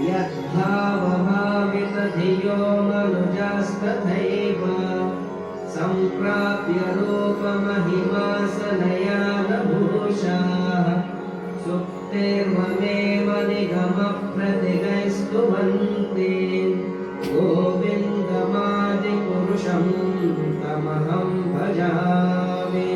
यद्भावभावितधियो मनुजास्तथैव सम्प्राप्य रूपमहिमासनयानभूषाः सुप्तेर्ममेव निगमप्रतिगैस्तुवन्ति गोविन्दमादिपुरुषं तमहं भजामि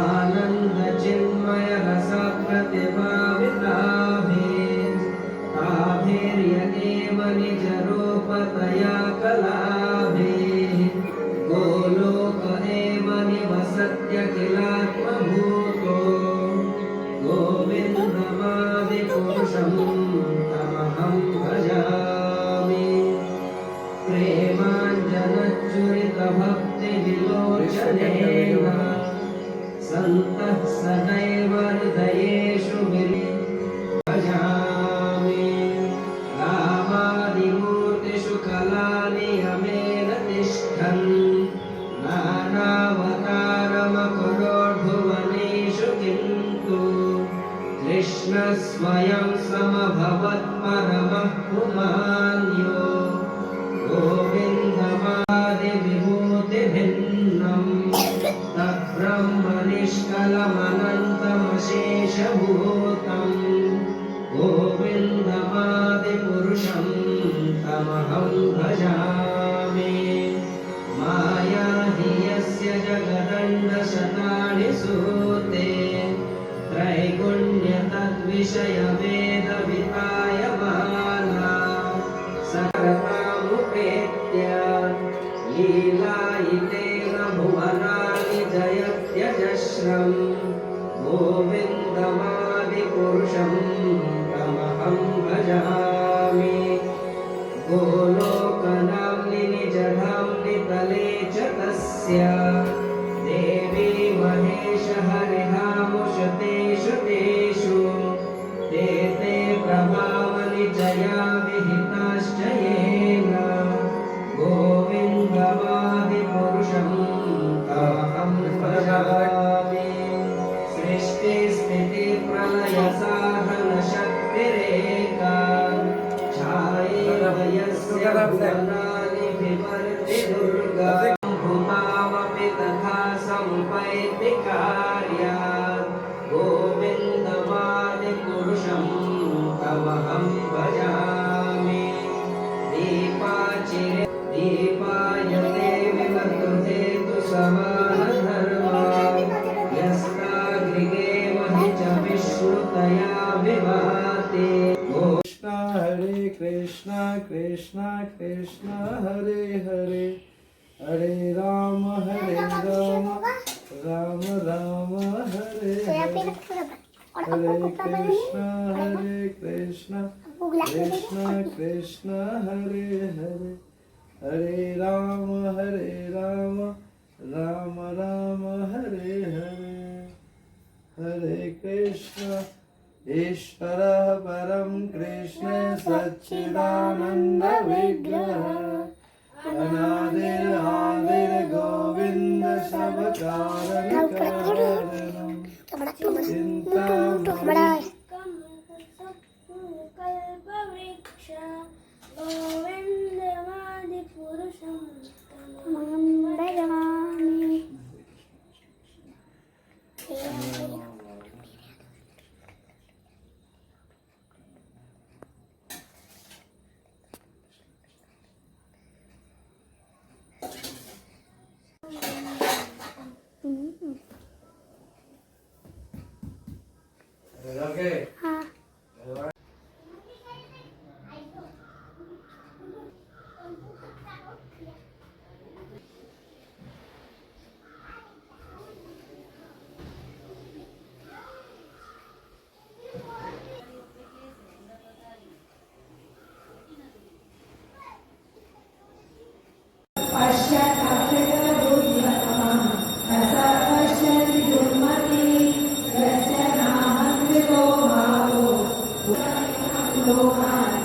आनन्दचिन्मयरसप्रतिभाविताभिर्यदेव निजरूपतया कलाभिः गोलोक एव निवसत्यखिलात्मभूतो गोविन्दमादिपुरुषं तमहं भजामि प्रेमाञ्जनच्चुरितभक्तिविलोचनेन सन्तः सदैव हृदयेषु भजामि रामादिमूर्तिषु कलानियमेन तिष्ठन् नानावतारमकरोद्भुवनेषु किन्तु कृष्णः स्वयं समभवत्परमः पुमान्यो गोविन्दमादिविभूतिभिन्नम् तद्ब्रह्मनिष्कलमनन्तमशेषभूतं गोविन्दमादिपुरुषं तमहं भजामि माया हि यस्य जगदण्डशतानि सूते त्रैगुण्यतद्विषयवेदवितायमाना सरतामुपेत्य लीलायितेन भुवनानि जयत्यजस्रं गोविन्दमादिपुरुषं तमहं भजामि गोलोकनाम्नि निजधाम्नि तले च तस्य देवी महेश हरिहामुषतेषु तेषु ते ते प्रभावनि जया विहिताश्च येन गोविन्दमादिपुरुषं तमहं भजामि सृष्टिस्थितिप्रलयसाधनशक्तिरेका छायेयस्य भुवनानि विवर्ति दुर्गा भूतावपि तथा सम्पैति कार्यात् गोविन्दमादिपुरुषं तमहं भजामि दीपायते विवर्धते समानधर्मा यस्तागृहे महि च विष्णुतया विभाति कृष्ण हरे कृष्ण कृष्ण कृष्ण हरे हरे हरे राम राम राम हरे हरे हरे कृष्ण कृष्ण कृष्ण हरे हरे हरे राम राम राम हरे हरे हरे कृष्ण ईश्वरः परं कृष्ण सच्चिदानन्द विग्रह अनादिर् गोविन्द सबकारणं चिन्तामणि गोविन्दमादिपुरुषं तमहं भजामि Okay. Loka